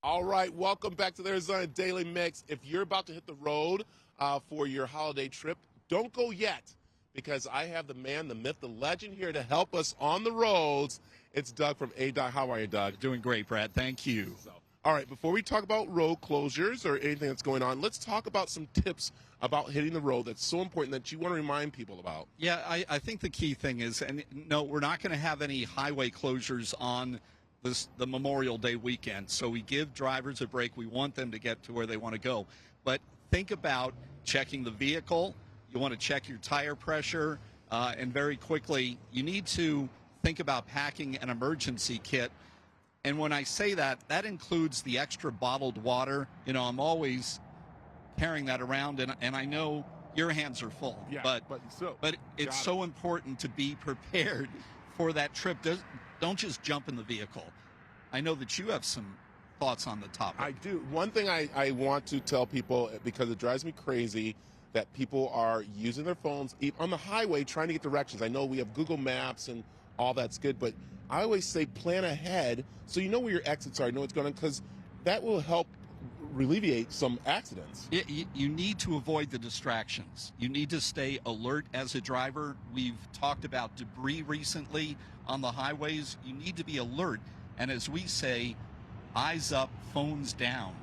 All right, welcome back to the Arizona Daily Mix. If you're about to hit the road for your holiday trip, don't go yet, because I have the man, the myth, the legend here to help us on the roads. It's Doug from ADOT. How are you, Doug? Doing great, Brad. Thank you. All right, before we talk about road closures or anything that's going on, let's talk about some tips about hitting the road that's so important that you want to remind people about. Yeah, I think the key thing is, and no, we're not going to have any highway closures on the Memorial Day weekend. So we give drivers a break. We want them to get to where they want to go. But think about checking the vehicle. You want to check your tire pressure. And very quickly, you need to think about packing an emergency kit. And when I say that, that includes the extra bottled water. You know, I'm always carrying that around, and I know your hands are full. Yeah, but it's so important to be prepared for that trip. Don't just jump in the vehicle. I know that you have some thoughts on the topic. I do. One thing I want to tell people, because it drives me crazy, that people are using their phones on the highway trying to get directions. I know we have Google Maps and all that's good, but I always say plan ahead so you know where your exits are, you know what's going on, because that will help alleviate some accidents. You need to avoid the distractions. You need to stay alert as a driver. We've talked about debris recently on the highways. You need to be alert. And as we say, eyes up, phones down.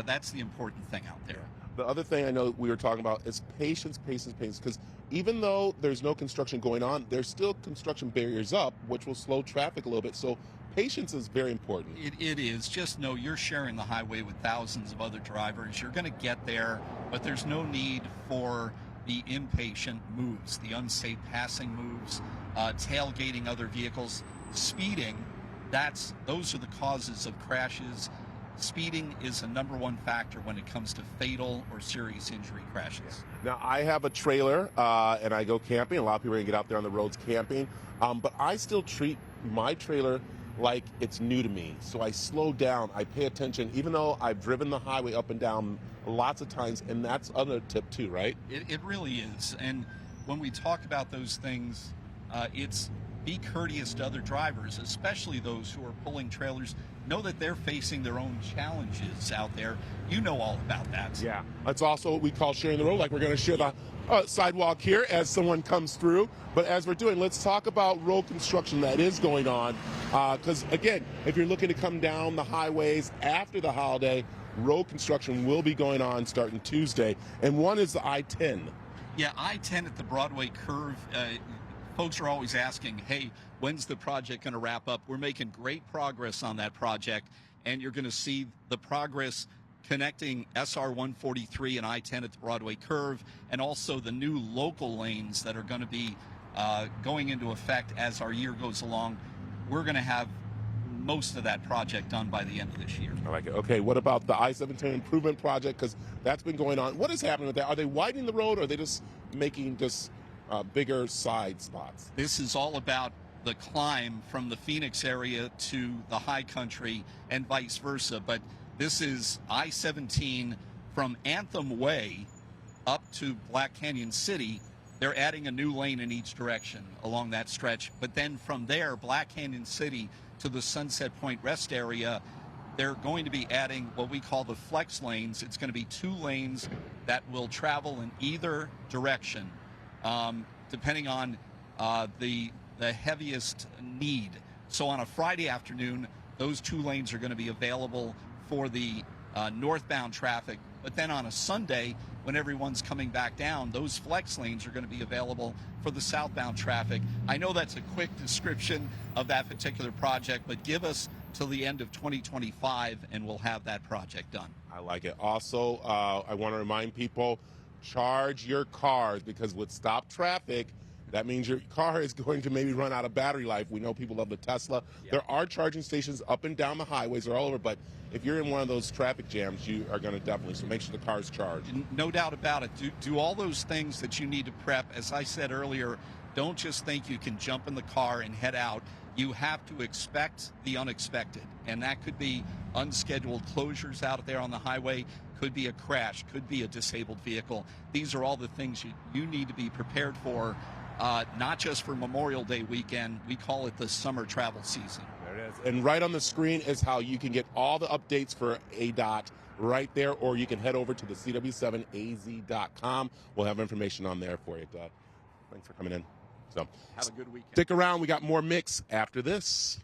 That's the important thing out there. The other thing I know we were talking about is patience, because even though there's no construction going on, there's still construction barriers up, which will slow traffic a little bit. So patience is very important. It is. Just know you're sharing the highway with thousands of other drivers. You're going to get there, but there's no need for the impatient moves, the unsafe passing moves, tailgating other vehicles, speeding. Those are the causes of crashes. Speeding is a number one factor when it comes to fatal or serious injury crashes. Now, I have a trailer, and I go camping. A lot of people are going to get out there on the roads camping, but I still treat my trailer like it's new to me. So I slow down, I pay attention, even though I've driven the highway up and down lots of times, and that's another tip too, right? It really is. And when we talk about those things, it's be courteous to other drivers, especially those who are pulling trailers. Know that they're facing their own challenges out there. You know all about that. Yeah. That's also what we call sharing the road, like we're going to share the sidewalk here as someone comes through. But as we're doing, let's talk about road construction that is going on. Because, again, if you're looking to come down the highways after the holiday, road construction will be going on starting Tuesday. And one is the I-10. Yeah, I-10 at the Broadway curve. Folks are always asking, hey, when's the project going to wrap up? We're making great progress on that project, and you're going to see the progress connecting SR 143 and I-10 at the Broadway curve, and also the new local lanes that are going to be going into effect as our year goes along. We're going to have most of that project done by the end of this year. I like it. Okay, what about the I-17 improvement project? Because that's been going on. What is happening with that? Are they widening the road, or are they just making bigger side spots? This is all about the climb from the Phoenix area to the high country and vice versa. But this is I-17 from Anthem Way up to Black Canyon City. They're adding a new lane in each direction along that stretch. But then from there, Black Canyon City to the Sunset Point Rest area, they're going to be adding what we call the flex lanes. It's going to be 2 lanes that will travel in either direction, depending on the heaviest need. So on a Friday afternoon, those 2 lanes are going to be available for the northbound traffic. But then on a Sunday, when everyone's coming back down, those flex lanes are going to be available for the southbound traffic. I know that's a quick description of that particular project, but give us till the end of 2025 and we'll have that project done. I like it. Also, I want to remind people, charge your cars, because with stop traffic, that means your car is going to maybe run out of battery life. We know people love the Tesla. Yeah. There are charging stations up and down the highways. They're all over. But if you're in one of those traffic jams, you are going to definitely. So make sure the car's charged. No doubt about it. Do all those things that you need to prep. As I said earlier, don't just think you can jump in the car and head out. You have to expect the unexpected. And that could be unscheduled closures out there on the highway. Could be a crash. Could be a disabled vehicle. These are all the things you need to be prepared for. Not just for Memorial Day weekend. We call it the summer travel season. There it is. is. And right on the screen is how you can get all the updates for ADOT right there, or you can head over to the cw7az.com. We'll have information on there for you, Doug. Thanks for coming in. So have a good weekend. Stick around. We got more mix after this.